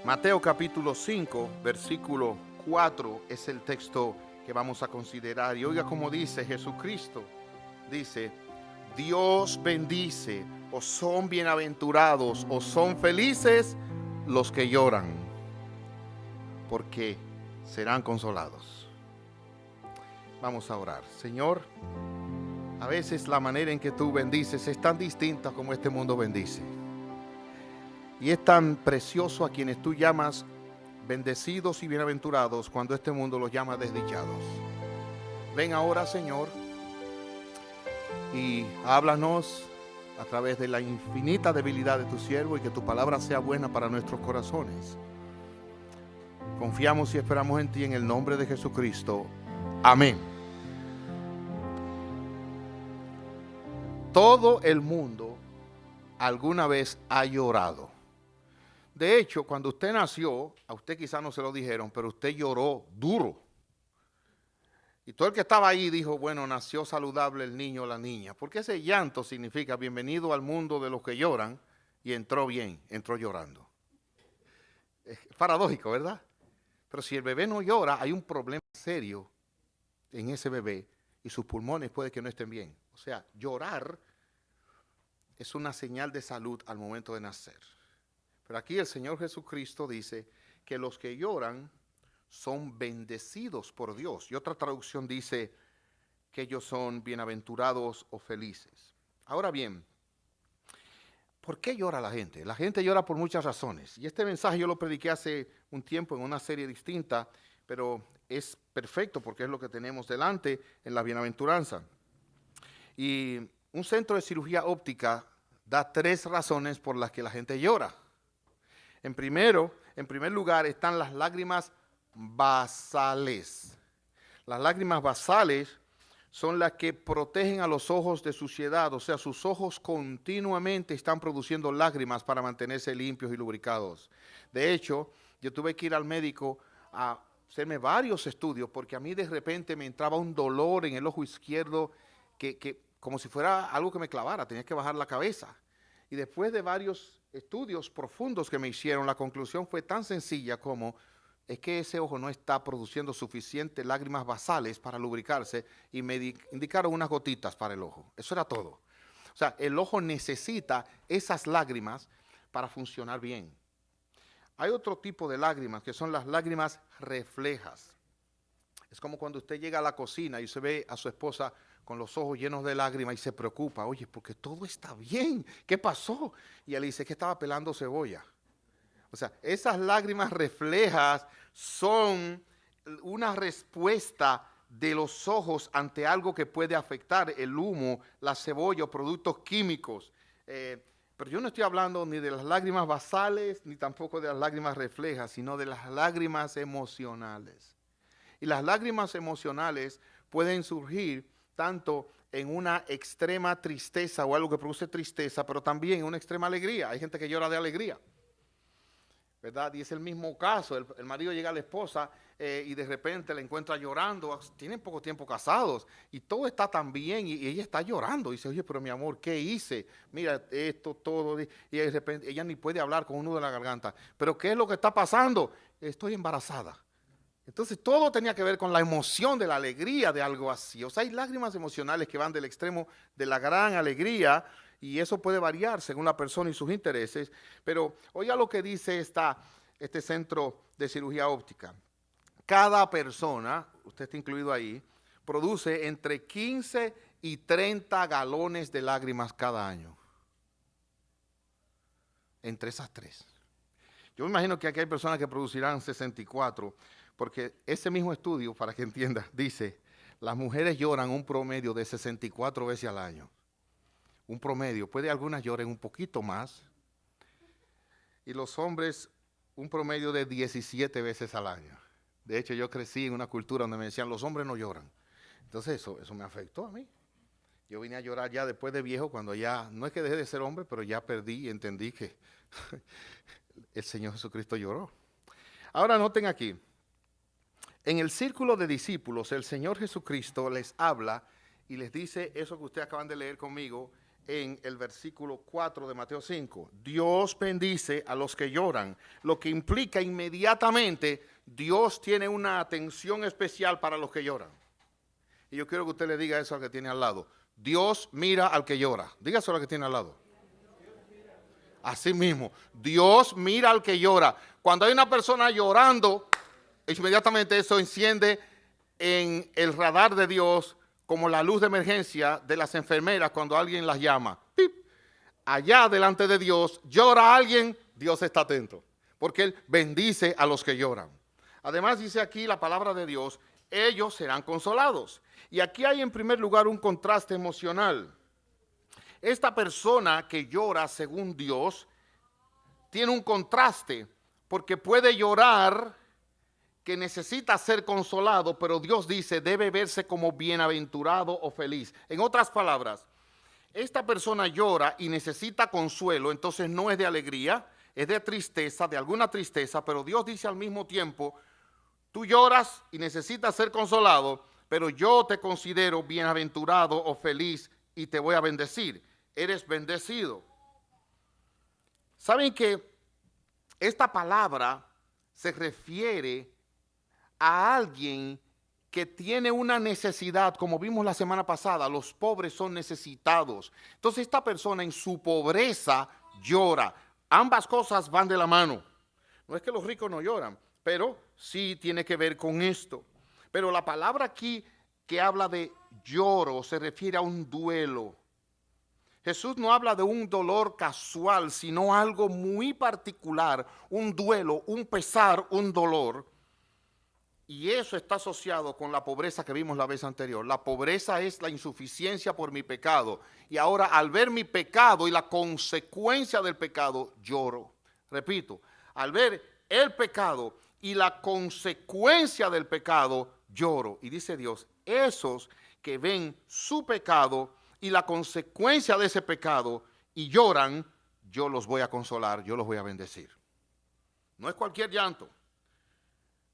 Mateo capítulo 5, versículo 4 es el texto que vamos a considerar. Y oiga cómo dice Jesucristo. Dice, Dios bendice, o son bienaventurados, o son felices los que lloran, porque serán consolados. Vamos a orar. Señor, a veces la manera en que tú bendices es tan distinta como este mundo bendice. Y es tan precioso a quienes tú llamas bendecidos y bienaventurados cuando este mundo los llama desdichados. Ven ahora, Señor, y háblanos a través de la infinita debilidad de tu siervo y que tu palabra sea buena para nuestros corazones. Confiamos y esperamos en ti en el nombre de Jesucristo. Amén. Todo el mundo alguna vez ha llorado. De hecho, cuando usted nació, a usted quizás no se lo dijeron, pero usted lloró duro. Y todo el que estaba ahí dijo, bueno, nació saludable el niño o la niña. Porque ese llanto significa bienvenido al mundo de los que lloran, y entró bien, entró llorando. Es paradójico, ¿verdad? Pero si el bebé no llora, hay un problema serio en ese bebé y sus pulmones puede que no estén bien. O sea, llorar es una señal de salud al momento de nacer. Pero aquí el Señor Jesucristo dice que los que lloran son bendecidos por Dios. Y otra traducción dice que ellos son bienaventurados o felices. Ahora bien, ¿por qué llora la gente? La gente llora por muchas razones. Y este mensaje yo lo prediqué hace un tiempo en una serie distinta, pero es perfecto porque es lo que tenemos delante en la bienaventuranza. Y un centro de cirugía óptica da 3 razones por las que la gente llora. En primer lugar están las lágrimas basales. Las lágrimas basales son las que protegen a los ojos de suciedad, o sea, sus ojos continuamente están produciendo lágrimas para mantenerse limpios y lubricados. De hecho, yo tuve que ir al médico a hacerme varios estudios porque a mí de repente me entraba un dolor en el ojo izquierdo que como si fuera algo que me clavara, tenía que bajar la cabeza. Y después de varios estudios profundos que me hicieron, la conclusión fue tan sencilla como es que ese ojo no está produciendo suficientes lágrimas basales para lubricarse y me indicaron unas gotitas para el ojo. Eso era todo. O sea, el ojo necesita esas lágrimas para funcionar bien. Hay otro tipo de lágrimas que son las lágrimas reflejas. Es como cuando usted llega a la cocina y se ve a su esposa con los ojos llenos de lágrimas y se preocupa, oye, porque todo está bien, ¿qué pasó? Y él dice que estaba pelando cebolla. O sea, esas lágrimas reflejas son una respuesta de los ojos ante algo que puede afectar el humo, la cebolla o productos químicos. Pero yo no estoy hablando ni de las lágrimas basales, ni tampoco de las lágrimas reflejas, sino de las lágrimas emocionales. Y las lágrimas emocionales pueden surgir tanto en una extrema tristeza o algo que produce tristeza, pero también en una extrema alegría. Hay gente que llora de alegría, ¿verdad? Y es el mismo caso. El marido llega a la esposa y de repente la encuentra llorando. Tienen poco tiempo casados y todo está tan bien y ella está llorando. Y dice, oye, pero mi amor, ¿qué hice? Mira esto, todo. Y de repente ella ni puede hablar con un nudo en la garganta. ¿Pero qué es lo que está pasando? Estoy embarazada. Entonces todo tenía que ver con la emoción de la alegría de algo así. O sea, hay lágrimas emocionales que van del extremo de la gran alegría y eso puede variar según la persona y sus intereses. Pero oiga lo que dice este centro de cirugía óptica. Cada persona, usted está incluido ahí, produce entre 15 y 30 galones de lágrimas cada año. Entre esas 3. Yo me imagino que aquí hay personas que producirán 64, porque ese mismo estudio, para que entienda, dice, las mujeres lloran un promedio de 64 veces al año. Un promedio, puede algunas lloren un poquito más, y los hombres un promedio de 17 veces al año. De hecho, yo crecí en una cultura donde me decían, los hombres no lloran. Entonces eso me afectó a mí. Yo vine a llorar ya después de viejo, cuando ya, no es que dejé de ser hombre, pero ya perdí y entendí que el Señor Jesucristo lloró. Ahora noten aquí, en el círculo de discípulos, el Señor Jesucristo les habla y les dice eso que ustedes acaban de leer conmigo en el versículo 4 de Mateo 5. Dios bendice a los que lloran, lo que implica inmediatamente Dios tiene una atención especial para los que lloran. Y yo quiero que usted le diga eso al que tiene al lado. Dios mira al que llora. Dígaselo al que tiene al lado. Así mismo, Dios mira al que llora. Cuando hay una persona llorando, inmediatamente eso enciende en el radar de Dios como la luz de emergencia de las enfermeras cuando alguien las llama. ¡Pip! Allá delante de Dios llora alguien, Dios está atento, porque Él bendice a los que lloran. Además dice aquí la palabra de Dios, ellos serán consolados. Y aquí hay en primer lugar un contraste emocional. Esta persona que llora según Dios tiene un contraste porque puede llorar que necesita ser consolado, pero Dios dice debe verse como bienaventurado o feliz. En otras palabras, esta persona llora y necesita consuelo, entonces no es de alegría, es de tristeza, de alguna tristeza, pero Dios dice al mismo tiempo, tú lloras y necesitas ser consolado, pero yo te considero bienaventurado o feliz y te voy a bendecir. Eres bendecido. ¿Saben que esta palabra se refiere a alguien que tiene una necesidad, como vimos la semana pasada? Los pobres son necesitados. Entonces esta persona en su pobreza llora. Ambas cosas van de la mano. No es que los ricos no lloran, pero sí tiene que ver con esto. Pero la palabra aquí que habla de lloro se refiere a un duelo. Jesús no habla de un dolor casual, sino algo muy particular, un duelo, un pesar, un dolor. Y eso está asociado con la pobreza que vimos la vez anterior. La pobreza es la insuficiencia por mi pecado. Y ahora al ver mi pecado y la consecuencia del pecado, lloro. Repito, al ver el pecado y la consecuencia del pecado, lloro. Y dice Dios, esos que ven su pecado y la consecuencia de ese pecado y lloran, yo los voy a consolar, yo los voy a bendecir. No es cualquier llanto.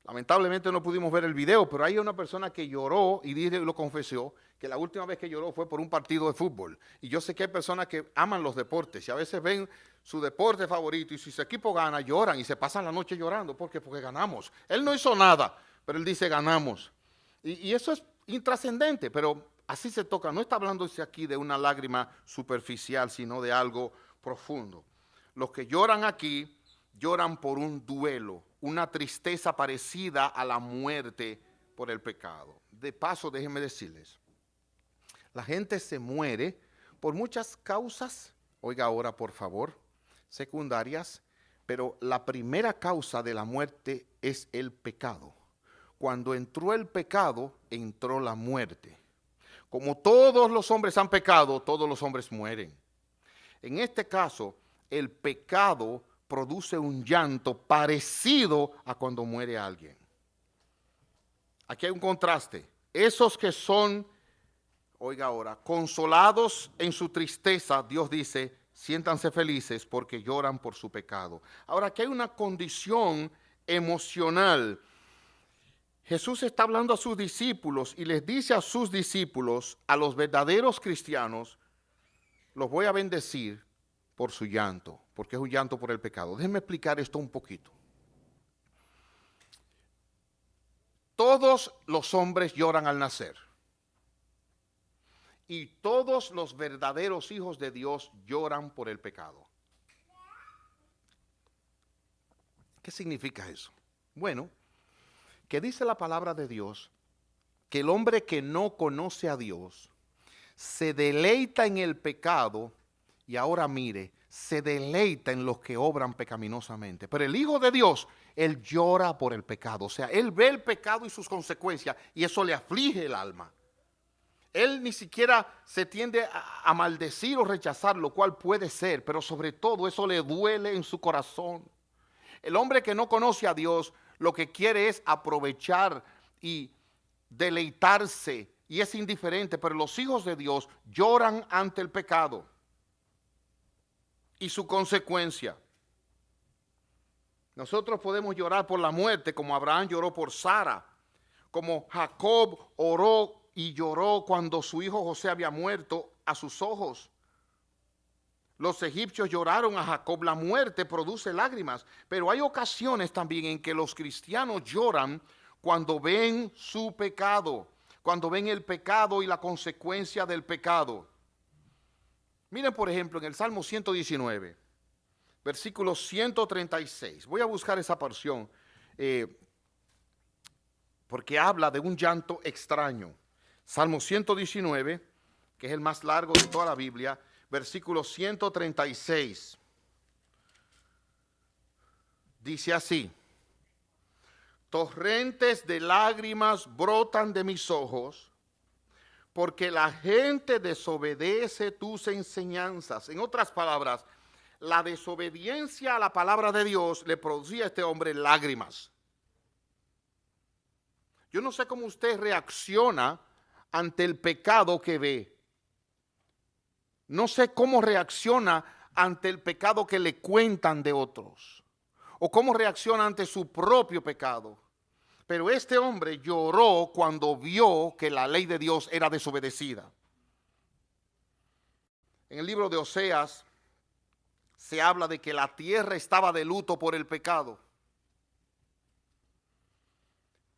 Lamentablemente no pudimos ver el video, pero hay una persona que lloró y lo confesó, que la última vez que lloró fue por un partido de fútbol. Y yo sé que hay personas que aman los deportes y a veces ven su deporte favorito y si su equipo gana, lloran y se pasan la noche llorando. ¿Por qué? Porque ganamos. Él no hizo nada, pero él dice ganamos. Y eso es intrascendente, pero así se toca. No está hablándose aquí de una lágrima superficial, sino de algo profundo. Los que lloran aquí lloran por un duelo, una tristeza parecida a la muerte por el pecado. De paso, déjenme decirles, la gente se muere por muchas causas, oiga ahora por favor, secundarias, pero la primera causa de la muerte es el pecado. Cuando entró el pecado, entró la muerte. Como todos los hombres han pecado, todos los hombres mueren. En este caso, el pecado produce un llanto parecido a cuando muere alguien. Aquí hay un contraste. Esos que son, oiga ahora, consolados en su tristeza, Dios dice, siéntanse felices porque lloran por su pecado. Ahora, aquí hay una condición emocional. Jesús está hablando a sus discípulos y les dice a sus discípulos, a los verdaderos cristianos, los voy a bendecir por su llanto, porque es un llanto por el pecado. Déjenme explicar esto un poquito. Todos los hombres lloran al nacer. Y todos los verdaderos hijos de Dios lloran por el pecado. ¿Qué significa eso? Bueno, que dice la palabra de Dios que el hombre que no conoce a Dios se deleita en el pecado y ahora mire, se deleita en los que obran pecaminosamente. Pero el Hijo de Dios, él llora por el pecado. O sea, él ve el pecado y sus consecuencias y eso le aflige el alma. Él ni siquiera se tiende a maldecir o rechazar, lo cual puede ser, pero sobre todo eso le duele en su corazón. El hombre que no conoce a Dios lo que quiere es aprovechar y deleitarse y es indiferente, pero los hijos de Dios lloran ante el pecado y su consecuencia. Nosotros podemos llorar por la muerte como Abraham lloró por Sara, como Jacob oró y lloró cuando su hijo José había muerto a sus ojos. Los egipcios lloraron a Jacob. La muerte produce lágrimas, pero hay ocasiones también en que los cristianos lloran cuando ven su pecado, cuando ven el pecado y la consecuencia del pecado. Miren, por ejemplo, en el Salmo 119, versículo 136. Voy a buscar esa porción porque habla de un llanto extraño. Salmo 119, que es el más largo de toda la Biblia, versículo 136. Dice así: torrentes de lágrimas brotan de mis ojos, porque la gente desobedece tus enseñanzas. En otras palabras, la desobediencia a la palabra de Dios le producía a este hombre lágrimas. Yo no sé cómo usted reacciona ante el pecado que ve. No sé cómo reacciona ante el pecado que le cuentan de otros, o cómo reacciona ante su propio pecado. Pero este hombre lloró cuando vio que la ley de Dios era desobedecida. En el libro de Oseas se habla de que la tierra estaba de luto por el pecado.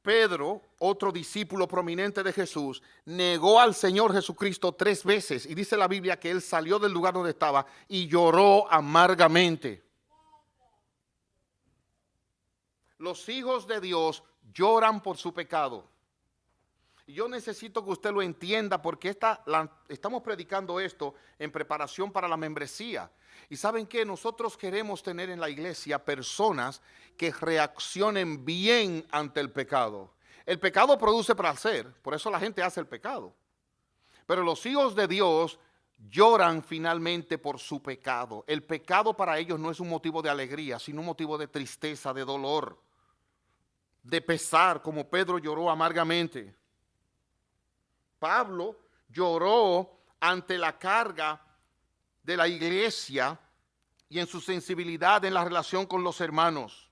Pedro, otro discípulo prominente de Jesús, negó al Señor Jesucristo 3 veces. Y dice la Biblia que él salió del lugar donde estaba y lloró amargamente. Los hijos de Dios lloran por su pecado. Y yo necesito que usted lo entienda, porque estamos predicando esto en preparación para la membresía. Y ¿saben qué? Nosotros queremos tener en la iglesia personas que reaccionen bien ante el pecado. El pecado produce placer, por eso la gente hace el pecado. Pero los hijos de Dios lloran finalmente por su pecado. El pecado para ellos no es un motivo de alegría, sino un motivo de tristeza, de dolor, de pesar, como Pedro lloró amargamente. Pablo lloró ante la carga de la iglesia y en su sensibilidad en la relación con los hermanos.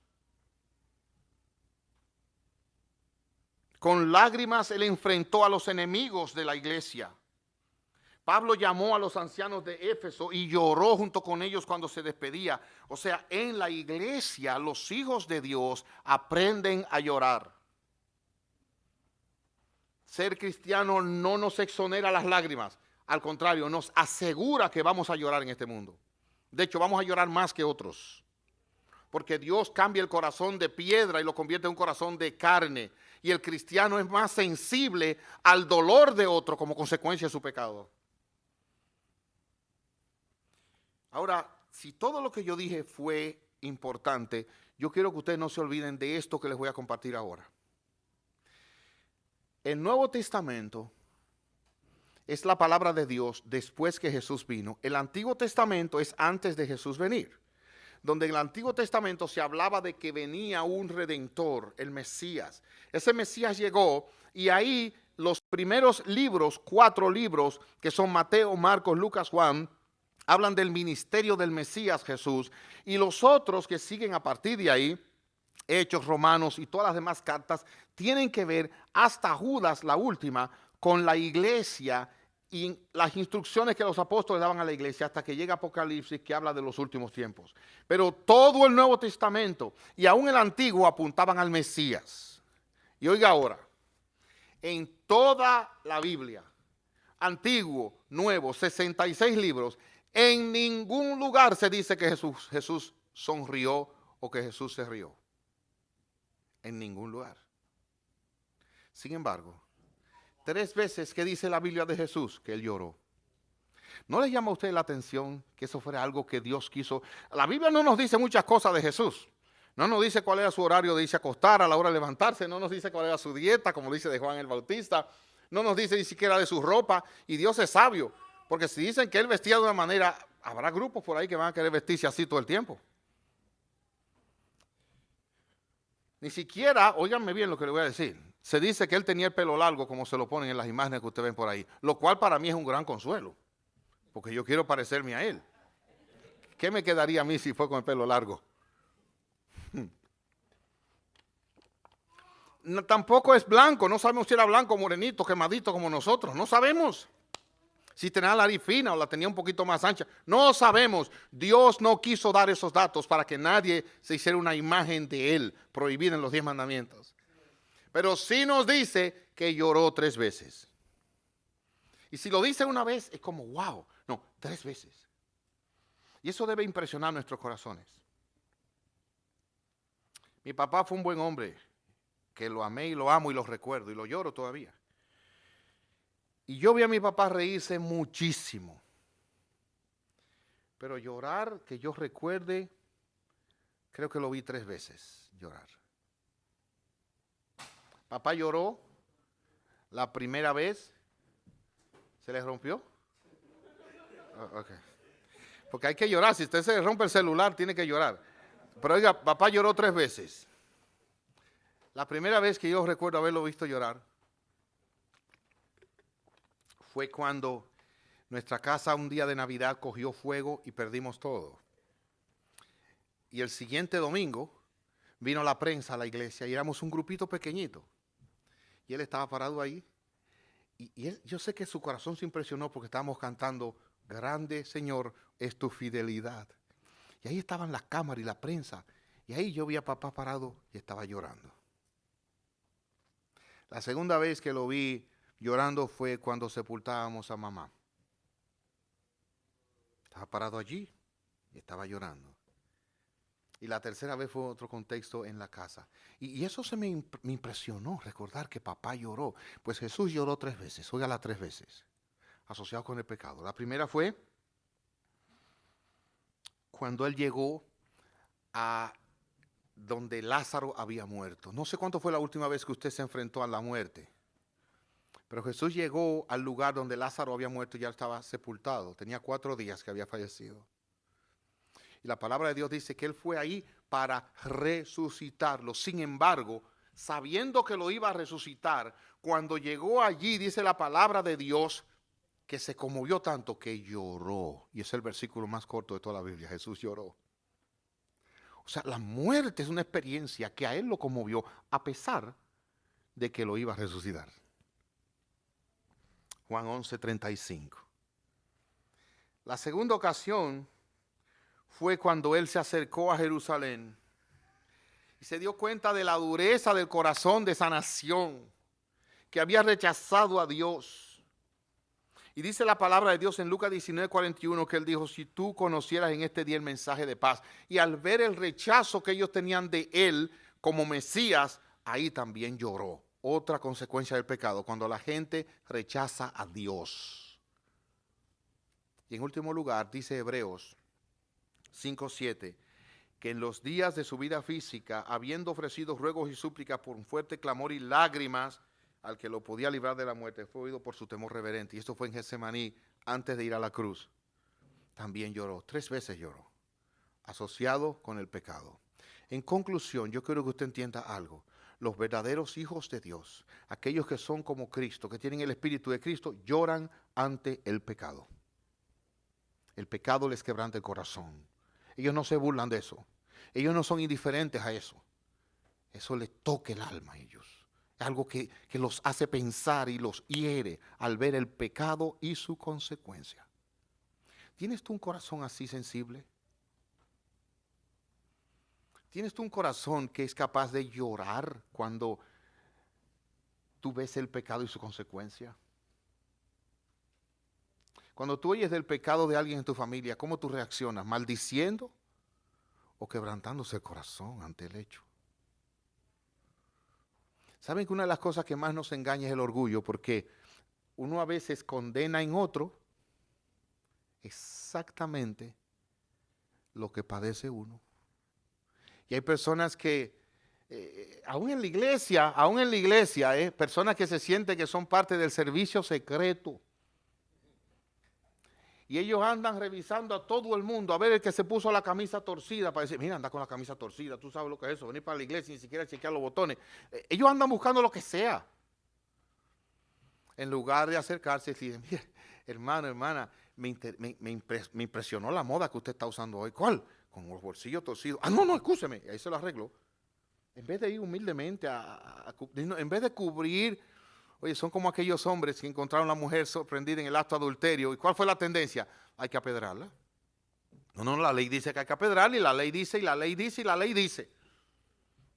Con lágrimas él enfrentó a los enemigos de la iglesia. Pablo llamó a los ancianos de Éfeso y lloró junto con ellos cuando se despedía. O sea, en la iglesia los hijos de Dios aprenden a llorar. Ser cristiano no nos exonera las lágrimas. Al contrario, nos asegura que vamos a llorar en este mundo. De hecho, vamos a llorar más que otros. Porque Dios cambia el corazón de piedra y lo convierte en un corazón de carne. Y el cristiano es más sensible al dolor de otro como consecuencia de su pecado. Ahora, si todo lo que yo dije fue importante, yo quiero que ustedes no se olviden de esto que les voy a compartir ahora. El Nuevo Testamento es la palabra de Dios después que Jesús vino. El Antiguo Testamento es antes de Jesús venir, donde en el Antiguo Testamento se hablaba de que venía un Redentor, el Mesías. Ese Mesías llegó y ahí los primeros libros, 4 libros, que son Mateo, Marcos, Lucas, Juan, hablan del ministerio del Mesías Jesús, y los otros que siguen a partir de ahí, Hechos, Romanos y todas las demás cartas, tienen que ver, hasta Judas, la última, con la iglesia y las instrucciones que los apóstoles daban a la iglesia, hasta que llega Apocalipsis, que habla de los últimos tiempos. Pero todo el Nuevo Testamento y aún el Antiguo apuntaban al Mesías. Y oiga ahora, en toda la Biblia, Antiguo, Nuevo, 66 libros, en ningún lugar se dice que Jesús sonrió o que Jesús se rió. En ningún lugar. Sin embargo, 3 veces que dice la Biblia de Jesús que él lloró. ¿No les llama a usted la atención que eso fuera algo que Dios quiso? La Biblia no nos dice muchas cosas de Jesús. No nos dice cuál era su horario de irse a acostar, a la hora de levantarse. No nos dice cuál era su dieta, como dice de Juan el Bautista. No nos dice ni siquiera de su ropa. Y Dios es sabio. Porque si dicen que él vestía de una manera, habrá grupos por ahí que van a querer vestirse así todo el tiempo. Ni siquiera, óiganme bien lo que le voy a decir, se dice que él tenía el pelo largo como se lo ponen en las imágenes que ustedes ven por ahí, lo cual para mí es un gran consuelo, porque yo quiero parecerme a él. ¿Qué me quedaría a mí si fue con el pelo largo? No, tampoco es blanco, no sabemos si era blanco, morenito, quemadito como nosotros, no sabemos. Si tenía la nariz fina o la tenía un poquito más ancha. No sabemos. Dios no quiso dar esos datos para que nadie se hiciera una imagen de él, prohibida en los 10 mandamientos. Pero sí nos dice que lloró 3 veces. Y si lo dice una vez, es como, wow. No, 3 veces. Y eso debe impresionar nuestros corazones. Mi papá fue un buen hombre, que lo amé y lo amo y lo recuerdo y lo lloro todavía. Y yo vi a mi papá reírse muchísimo. Pero llorar, que yo recuerde, creo que lo vi 3 veces llorar. Papá lloró la primera vez. ¿Se le rompió? Oh, okay. Porque hay que llorar. Si usted se le rompe el celular, tiene que llorar. Pero oiga, papá lloró 3 veces. La primera vez que yo recuerdo haberlo visto llorar fue cuando nuestra casa un día de Navidad cogió fuego y perdimos todo. Y el siguiente domingo vino la prensa a la iglesia y éramos un grupito pequeñito. Y él estaba parado ahí. Y él, yo sé que su corazón se impresionó porque estábamos cantando, grande Señor es tu fidelidad. Y ahí estaban las cámaras y la prensa. Y ahí yo vi a papá parado y estaba llorando. La segunda vez que lo vi llorando fue cuando sepultábamos a mamá. Estaba parado allí y estaba llorando. Y la tercera vez fue otro contexto en la casa. Y eso me impresionó, recordar que papá lloró. Pues Jesús lloró 3 veces, óigala 3 veces, asociado con el pecado. La primera fue cuando él llegó a donde Lázaro había muerto. No sé cuánto fue la última vez que usted se enfrentó a la muerte. Pero Jesús llegó al lugar donde Lázaro había muerto y ya estaba sepultado. Tenía 4 días que había fallecido. Y la palabra de Dios dice que él fue ahí para resucitarlo. Sin embargo, sabiendo que lo iba a resucitar, cuando llegó allí, dice la palabra de Dios, que se conmovió tanto que lloró. Y es el versículo más corto de toda la Biblia. Jesús lloró. O sea, la muerte es una experiencia que a él lo conmovió, a pesar de que lo iba a resucitar. Juan 11:35. La segunda ocasión fue cuando él se acercó a Jerusalén y se dio cuenta de la dureza del corazón de esa nación que había rechazado a Dios. Y dice la palabra de Dios en Lucas 19:41 que él dijo, si tú conocieras en este día el mensaje de paz. Y al ver el rechazo que ellos tenían de él como Mesías, ahí también lloró. Otra consecuencia del pecado, cuando la gente rechaza a Dios. Y en último lugar, dice Hebreos 5:7, que en los días de su vida física, habiendo ofrecido ruegos y súplicas por un fuerte clamor y lágrimas al que lo podía librar de la muerte, fue oído por su temor reverente. Y esto fue en Getsemaní, antes de ir a la cruz. También lloró, 3 veces lloró, asociado con el pecado. En conclusión, yo quiero que usted entienda algo. Los verdaderos hijos de Dios, aquellos que son como Cristo, que tienen el Espíritu de Cristo, lloran ante el pecado. El pecado les quebranta el corazón. Ellos no se burlan de eso. Ellos no son indiferentes a eso. Eso les toca el alma a ellos. Es algo que los hace pensar y los hiere al ver el pecado y su consecuencia. ¿Tienes tú un corazón así sensible? ¿Tienes tú un corazón que es capaz de llorar cuando tú ves el pecado y su consecuencia? Cuando tú oyes del pecado de alguien en tu familia, ¿cómo tú reaccionas? ¿Maldiciendo o quebrantándose el corazón ante el hecho? ¿Saben que una de las cosas que más nos engaña es el orgullo? Porque uno a veces condena en otro exactamente lo que padece uno. Y hay personas que, aún en la iglesia, personas que se sienten que son parte del servicio secreto. Y ellos andan revisando a todo el mundo, a ver el que se puso la camisa torcida, para decir, mira, anda con la camisa torcida, tú sabes lo que es eso, venir para la iglesia y ni siquiera chequear los botones. Ellos andan buscando lo que sea. En lugar de acercarse y decir, mira, hermano, hermana, me impresionó la moda que usted está usando hoy. ¿Cuál? Con los bolsillos torcidos. Ah, no, excúseme, ahí se lo arreglo. En vez de ir humildemente, en vez de cubrir Oye, son como aquellos hombres que encontraron a la mujer sorprendida en el acto de adulterio. ¿Y cuál fue la tendencia? Hay que apedrearla. No, la ley dice que hay que apedrearla y la ley dice, y la ley dice, y la ley dice.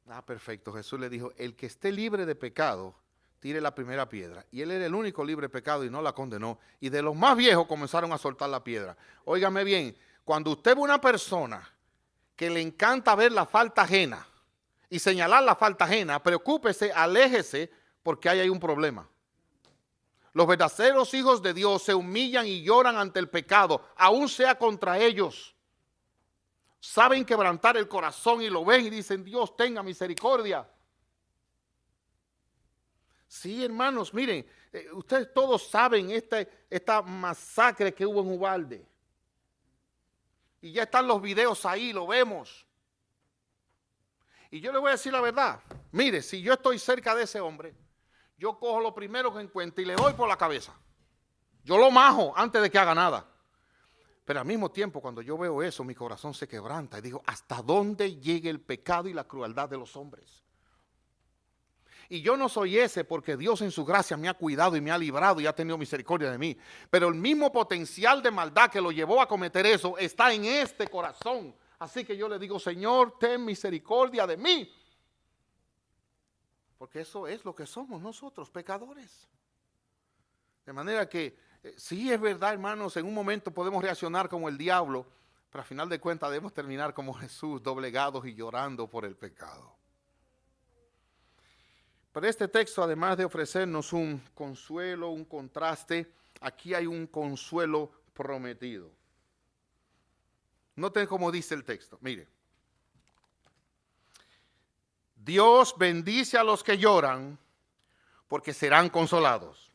Ah, perfecto. Jesús le dijo, el que esté libre de pecado, tire la primera piedra. Y él era el único libre de pecado y no la condenó. Y de los más viejos comenzaron a soltar la piedra. Óigame bien, cuando usted ve una persona que le encanta ver la falta ajena y señalar la falta ajena, preocúpese, aléjese, porque ahí hay un problema. Los verdaderos hijos de Dios se humillan y lloran ante el pecado, aun sea contra ellos. Saben quebrantar el corazón y lo ven y dicen, Dios tenga misericordia. Sí, hermanos, miren, ustedes todos saben esta masacre que hubo en Uvalde. Y ya están los videos ahí, lo vemos. Y yo le voy a decir la verdad. Mire, si yo estoy cerca de ese hombre, yo cojo lo primero que encuentre y le doy por la cabeza. Yo lo majo antes de que haga nada. Pero al mismo tiempo, cuando yo veo eso, mi corazón se quebranta y digo, ¿hasta dónde llega el pecado y la crueldad de los hombres? Y yo no soy ese porque Dios en su gracia me ha cuidado y me ha librado y ha tenido misericordia de mí. Pero el mismo potencial de maldad que lo llevó a cometer eso está en este corazón. Así que yo le digo, Señor, ten misericordia de mí. Porque eso es lo que somos nosotros, pecadores. De manera que, sí es verdad, hermanos, en un momento podemos reaccionar como el diablo, pero al final de cuentas debemos terminar como Jesús, doblegados y llorando por el pecado. Pero este texto, además de ofrecernos un consuelo, un contraste, aquí hay un consuelo prometido. Noten cómo dice el texto, mire. Dios bendice a los que lloran porque serán consolados.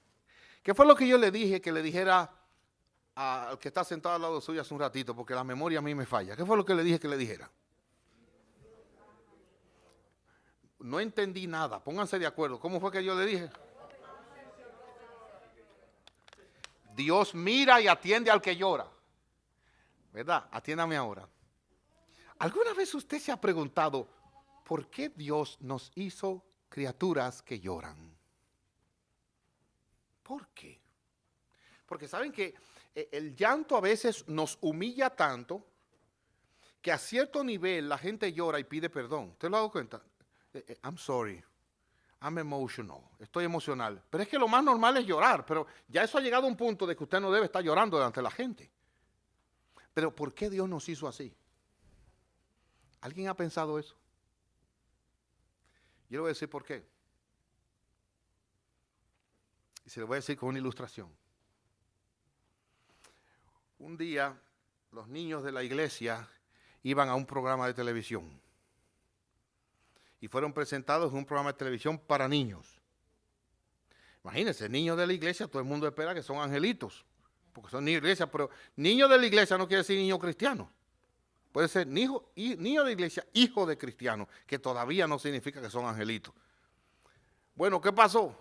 ¿Qué fue lo que yo le dije que le dijera al que está sentado al lado suyo hace un ratito? Porque la memoria a mí me falla. ¿Qué fue lo que le dije que le dijera? No entendí nada. Pónganse de acuerdo. ¿Cómo fue que yo le dije? Dios mira y atiende al que llora. ¿Verdad? Atiéndame ahora. ¿Alguna vez usted se ha preguntado por qué Dios nos hizo criaturas que lloran? ¿Por qué? Porque saben que el llanto a veces nos humilla tanto que a cierto nivel la gente llora y pide perdón. ¿Usted lo ha dado cuenta? I'm sorry, I'm emotional, estoy emocional. Pero es que lo más normal es llorar, pero ya eso ha llegado a un punto de que usted no debe estar llorando delante de la gente. Pero ¿por qué Dios nos hizo así? ¿Alguien ha pensado eso? Yo le voy a decir por qué. Y se lo voy a decir con una ilustración. Un día, los niños de la iglesia iban a un programa de televisión. Y fueron presentados en un programa de televisión para niños. Imagínense, niños de la iglesia, todo el mundo espera que son angelitos. Porque son niños de la iglesia, pero niño de la iglesia no quiere decir niño cristiano. Puede ser niño de iglesia, hijo de cristiano, que todavía no significa que son angelitos. Bueno, ¿qué pasó?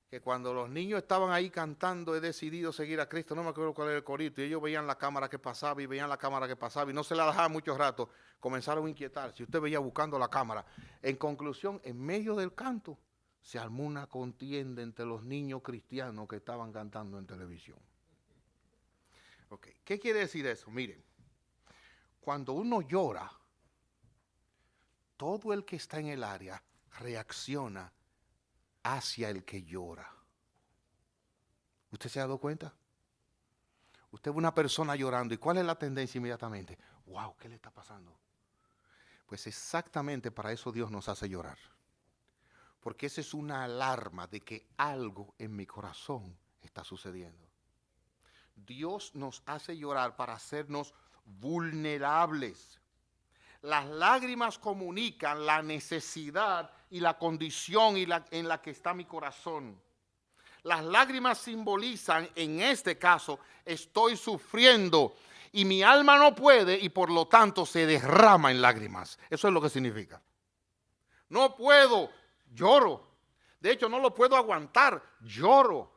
Que cuando los niños estaban ahí cantando, he decidido seguir a Cristo, no me acuerdo cuál era el corito, y ellos veían la cámara que pasaba y veían la cámara que pasaba y no se la dejaban mucho rato, comenzaron a inquietar. Si usted veía buscando la cámara, en conclusión, en medio del canto, se armó una contienda entre los niños cristianos que estaban cantando en televisión. Okay. ¿Qué quiere decir eso? Miren, cuando uno llora, todo el que está en el área reacciona hacia el que llora. ¿Usted se ha dado cuenta? Usted ve una persona llorando y ¿cuál es la tendencia inmediatamente? Wow, ¿qué le está pasando? Pues exactamente para eso Dios nos hace llorar. Porque esa es una alarma de que algo en mi corazón está sucediendo. Dios nos hace llorar para hacernos vulnerables. Las lágrimas comunican la necesidad y la condición en la que está mi corazón. Las lágrimas simbolizan, en este caso, estoy sufriendo y mi alma no puede y por lo tanto se derrama en lágrimas. Eso es lo que significa. No puedo, lloro. De hecho, no lo puedo aguantar, lloro.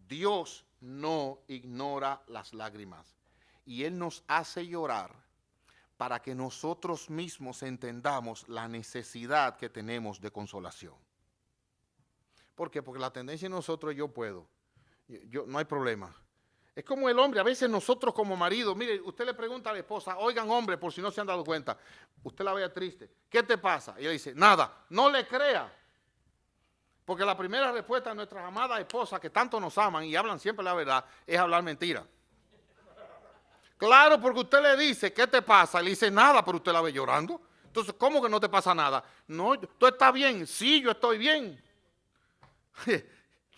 Dios no ignora las lágrimas y Él nos hace llorar para que nosotros mismos entendamos la necesidad que tenemos de consolación. ¿Por qué? Porque la tendencia en nosotros es yo puedo. No hay problema. Es como el hombre, a veces nosotros como marido, mire, usted le pregunta a la esposa, oigan hombre, por si no se han dado cuenta, usted la vea triste, ¿qué te pasa? Y ella dice, nada, no le crea. Porque la primera respuesta de nuestras amadas esposas que tanto nos aman y hablan siempre la verdad, es hablar mentira. Claro, porque usted le dice, ¿qué te pasa? Y le dice, nada, pero usted la ve llorando. Entonces, ¿cómo que no te pasa nada? No, ¿tú estás bien? Sí, yo estoy bien.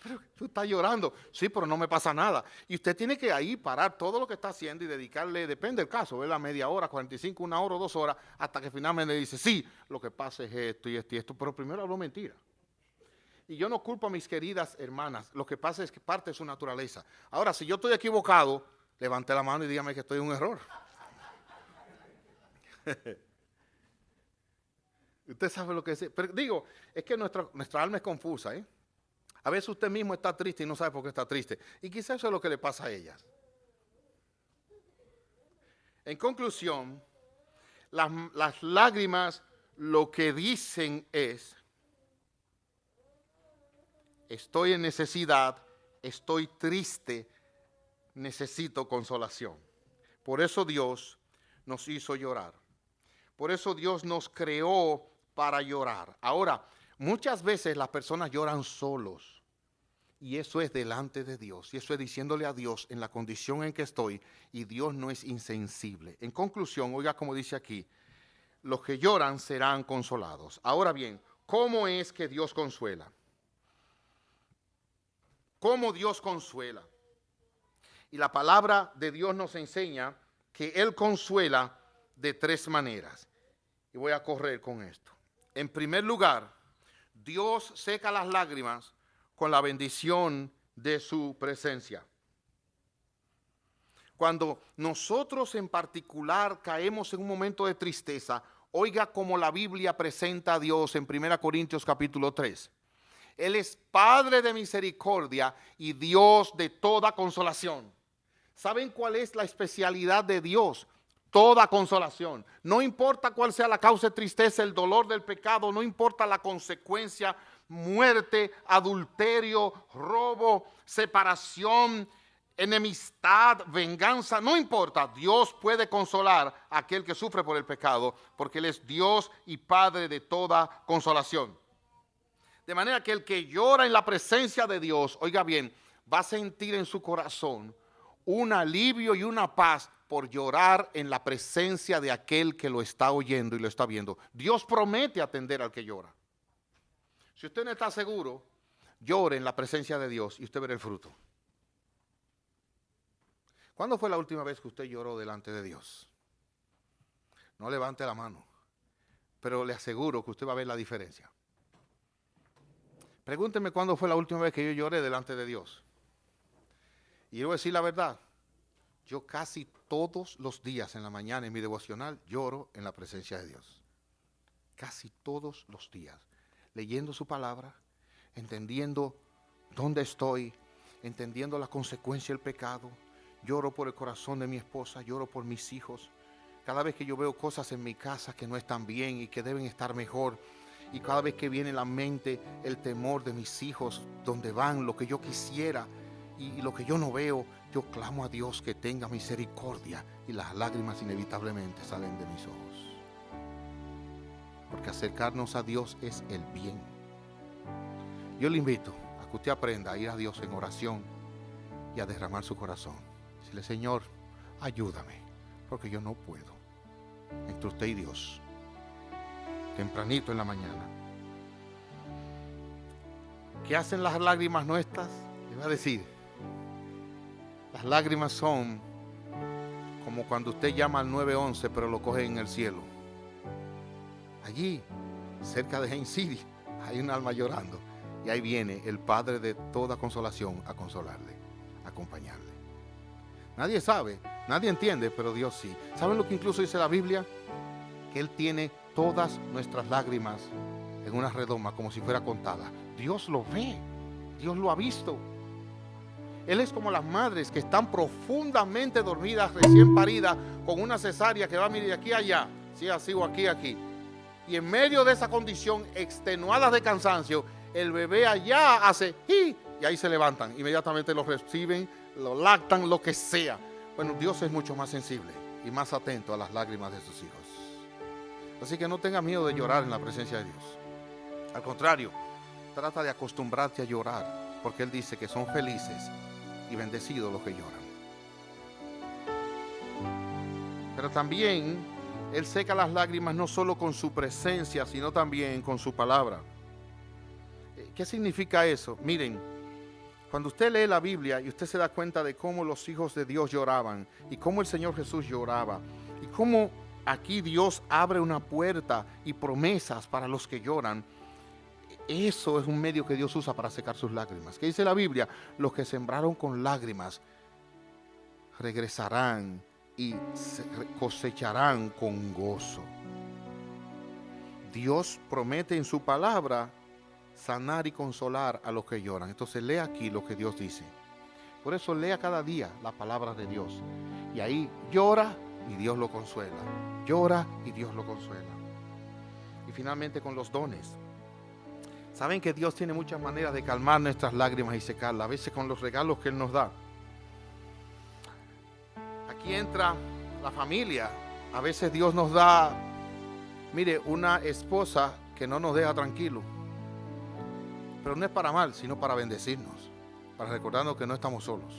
Pero tú estás llorando. Sí, pero no me pasa nada. Y usted tiene que ahí parar todo lo que está haciendo y dedicarle, depende del caso, ¿verdad? Media hora, 45, 1 hora o 2 horas, hasta que finalmente dice, sí, lo que pasa es esto y esto y esto, pero primero habló mentira. Y yo no culpo a mis queridas hermanas, lo que pasa es que parte de su naturaleza. Ahora, si yo estoy equivocado, levante la mano y dígame que estoy en un error. Usted sabe lo que es. Pero digo, es que nuestra alma es confusa, ¿eh? A veces usted mismo está triste y no sabe por qué está triste. Y quizás eso es lo que le pasa a ellas. En conclusión, las lágrimas lo que dicen es, estoy en necesidad, estoy triste, necesito consolación. Por eso Dios nos hizo llorar. Por eso Dios nos creó para llorar. Ahora, muchas veces las personas lloran solos. Y eso es delante de Dios. Y eso es diciéndole a Dios en la condición en que estoy. Y Dios no es insensible. En conclusión, oiga como dice aquí, los que lloran serán consolados. Ahora bien, ¿cómo es que Dios consuela? ¿Cómo Dios consuela? Y la palabra de Dios nos enseña que Él consuela de 3 maneras. Y voy a correr con esto. En primer lugar, Dios seca las lágrimas con la bendición de su presencia. Cuando nosotros en particular caemos en un momento de tristeza, oiga cómo la Biblia presenta a Dios en 1 Corintios capítulo 3. Él es Padre de misericordia y Dios de toda consolación. ¿Saben cuál es la especialidad de Dios? Toda consolación. No importa cuál sea la causa de tristeza, el dolor del pecado, no importa la consecuencia, muerte, adulterio, robo, separación, enemistad, venganza, no importa. Dios puede consolar a aquel que sufre por el pecado, porque Él es Dios y Padre de toda consolación. De manera que el que llora en la presencia de Dios, oiga bien, va a sentir en su corazón un alivio y una paz por llorar en la presencia de aquel que lo está oyendo y lo está viendo. Dios promete atender al que llora. Si usted no está seguro, llore en la presencia de Dios y usted verá el fruto. ¿Cuándo fue la última vez que usted lloró delante de Dios? No levante la mano, pero le aseguro que usted va a ver la diferencia. Pregúnteme cuándo fue la última vez que yo lloré delante de Dios. Y yo voy a decir la verdad. Yo casi todos los días en la mañana en mi devocional lloro en la presencia de Dios. Casi todos los días. Leyendo su palabra, entendiendo dónde estoy, entendiendo la consecuencia del pecado. Lloro por el corazón de mi esposa, lloro por mis hijos. Cada vez que yo veo cosas en mi casa que no están bien y que deben estar mejor, y cada vez que viene a la mente el temor de mis hijos, donde van, lo que yo quisiera y lo que yo no veo, yo clamo a Dios que tenga misericordia y las lágrimas inevitablemente salen de mis ojos. Porque acercarnos a Dios es el bien. Yo le invito a que usted aprenda a ir a Dios en oración y a derramar su corazón. Decirle, Señor, ayúdame, porque yo no puedo. Entre usted y Dios, tempranito en la mañana. ¿Qué hacen las lágrimas nuestras? Le voy a decir, las lágrimas son como cuando usted llama al 911, pero lo coge en el cielo. Allí, cerca de Haines City, hay un alma llorando. Y ahí viene el Padre de toda consolación a consolarle, a acompañarle. Nadie sabe, nadie entiende, pero Dios sí. ¿Saben lo que incluso dice la Biblia? Que Él tiene todas nuestras lágrimas en una redoma, como si fuera contada. Dios lo ve, Dios lo ha visto. Él es como las madres que están profundamente dormidas, recién paridas, con una cesárea que va a mirar de aquí a allá, sí, así o aquí, aquí. Y en medio de esa condición, extenuadas de cansancio, El bebé allá hace y ahí se levantan. Inmediatamente lo reciben, lo lactan, lo que sea. Bueno, Dios es mucho más sensible y más atento a las lágrimas de sus hijos. Así que no tengas miedo de llorar en la presencia de Dios. Al contrario, trata de acostumbrarte a llorar, porque Él dice que son felices y bendecidos los que lloran. Pero también Él seca las lágrimas no solo con su presencia, sino también con su palabra. ¿Qué significa eso? Miren, cuando usted lee la Biblia y usted se da cuenta de cómo los hijos de Dios lloraban y cómo el Señor Jesús lloraba y cómo aquí Dios abre una puerta y promesas para los que lloran, eso es un medio que Dios usa para secar sus lágrimas. ¿Qué dice la Biblia? Los que sembraron con lágrimas regresarán y cosecharán con gozo. Dios promete en su palabra sanar y consolar a los que lloran. Entonces lea aquí lo que Dios dice. Por eso lea cada día la palabra de Dios. Y ahí llora y Dios lo consuela. Llora y Dios lo consuela. Y finalmente con los dones. Saben que Dios tiene muchas maneras de calmar nuestras lágrimas y secarlas. A veces con los regalos que Él nos da. Aquí entra la familia. A veces Dios nos da, mire, una esposa que no nos deja tranquilos. Pero no es para mal, sino para bendecirnos. Para recordarnos que no estamos solos.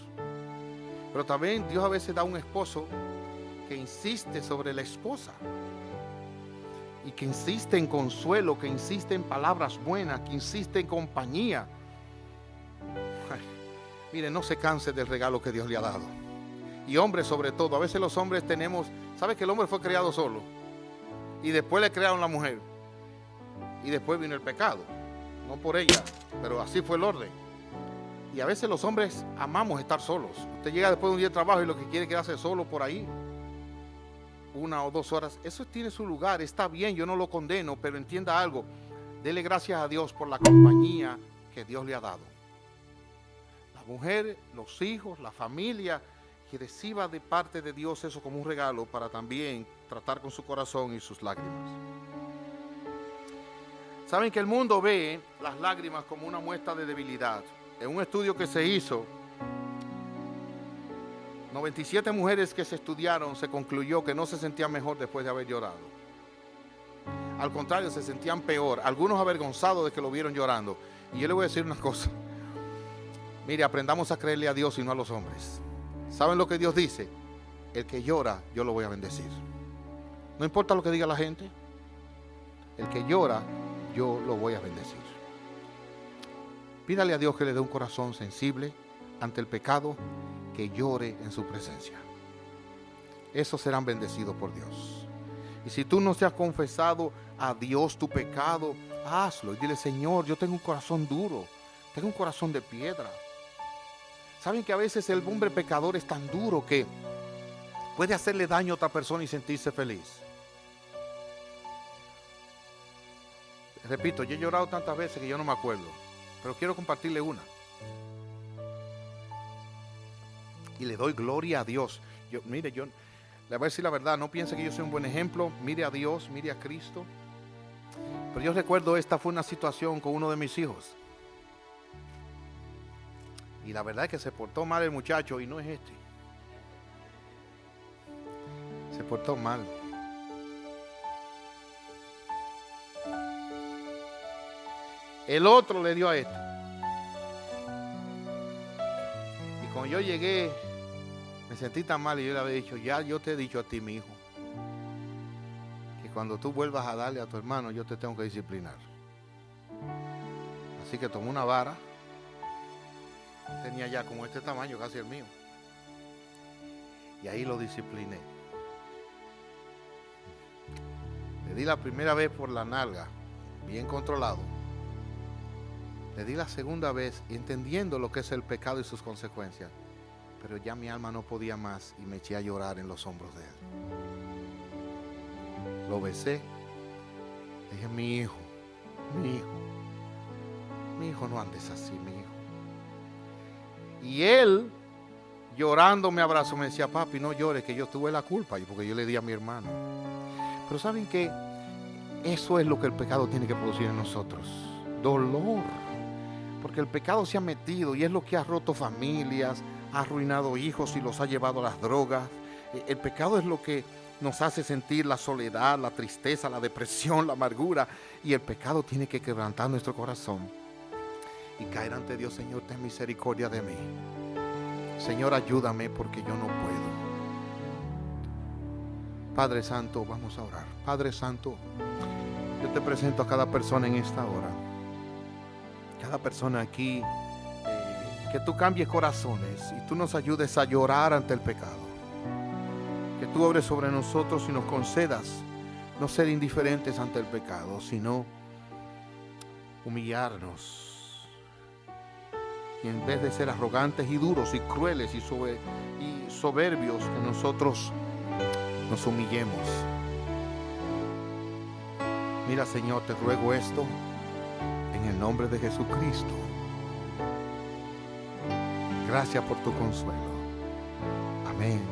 Pero también Dios a veces da un esposo que insiste sobre la esposa. Y que insiste en consuelo, que insiste en palabras buenas, que insiste en compañía. Ay, mire, no se canse del regalo que Dios le ha dado. Y hombres sobre todo, a veces los hombres tenemos, ¿sabe que el hombre fue creado solo? Y después le crearon la mujer. Y después vino el pecado. No por ella, pero así fue el orden. Y a veces los hombres amamos estar solos. Usted llega después de un día de trabajo y lo que quiere es quedarse solo por ahí. 1 o 2 horas. Eso tiene su lugar, está bien, yo no lo condeno, pero entienda algo. Dele gracias a Dios por la compañía que Dios le ha dado. La mujer, los hijos, la familia, que reciba de parte de Dios eso como un regalo para también tratar con su corazón y sus lágrimas. Saben que el mundo ve las lágrimas como una muestra de debilidad. En un estudio que se hizo, 97 mujeres que se estudiaron se concluyó que no se sentían mejor después de haber llorado. Al contrario, se sentían peor. Algunos avergonzados de que lo vieron llorando. Y yo le voy a decir una cosa. Mire, aprendamos a creerle a Dios y no a los hombres. ¿Saben lo que Dios dice? El que llora, yo lo voy a bendecir. No importa lo que diga la gente. El que llora, yo lo voy a bendecir. Pídale a Dios que le dé un corazón sensible ante el pecado, que llore en su presencia. Esos serán bendecidos por Dios. Y si tú no te has confesado a Dios tu pecado, hazlo y dile: Señor, yo tengo un corazón duro, tengo un corazón de piedra. Saben que a veces el hombre pecador es tan duro que puede hacerle daño a otra persona y sentirse feliz. Repito, yo he llorado tantas veces que yo no me acuerdo, pero quiero compartirle una. Y le doy gloria a Dios. Mire, yo le voy a decir la verdad, no piense que yo soy un buen ejemplo. Mire a Dios, mire a Cristo. Pero yo recuerdo, esta fue una situación con uno de mis hijos. Y la verdad es que se portó mal el muchacho, y no es este. Se portó mal. El otro le dio a este. Y cuando yo llegué, me sentí tan mal y yo le había dicho: ya yo te he dicho a ti, mi hijo, que cuando tú vuelvas a darle a tu hermano, yo te tengo que disciplinar. Así que tomé una vara. Tenía ya como este tamaño, casi el mío. Y ahí lo discipliné. Le di la primera vez por la nalga, bien controlado. Le di la segunda vez entendiendo lo que es el pecado y sus consecuencias. Pero ya mi alma no podía más y me eché a llorar en los hombros de él. Lo besé. Le dije: mi hijo, no andes así, mi hijo. Y él, llorando, me abrazó, me decía: papi, no llores, que yo tuve la culpa, porque yo le di a mi hermano. Pero ¿saben qué? Eso es lo que el pecado tiene que producir en nosotros. dolor. Porque el pecado se ha metido y es lo que ha roto familias, ha arruinado hijos y los ha llevado a las drogas. El pecado es lo que nos hace sentir la soledad, la tristeza, la depresión, la amargura. Y el pecado tiene que quebrantar nuestro corazón y caer ante Dios. Señor, ten misericordia de mí. Señor, ayúdame porque yo no puedo. Padre Santo, vamos a orar. Padre Santo, yo te presento a cada persona en esta hora. Cada persona aquí, que tú cambies corazones y tú nos ayudes a llorar ante el pecado. Que tú obres sobre nosotros y nos concedas no ser indiferentes ante el pecado, sino humillarnos. Y en vez de ser arrogantes y duros y crueles y soberbios, que nosotros nos humillemos. Mira, Señor, te ruego esto en el nombre de Jesucristo. Gracias por tu consuelo. Amén.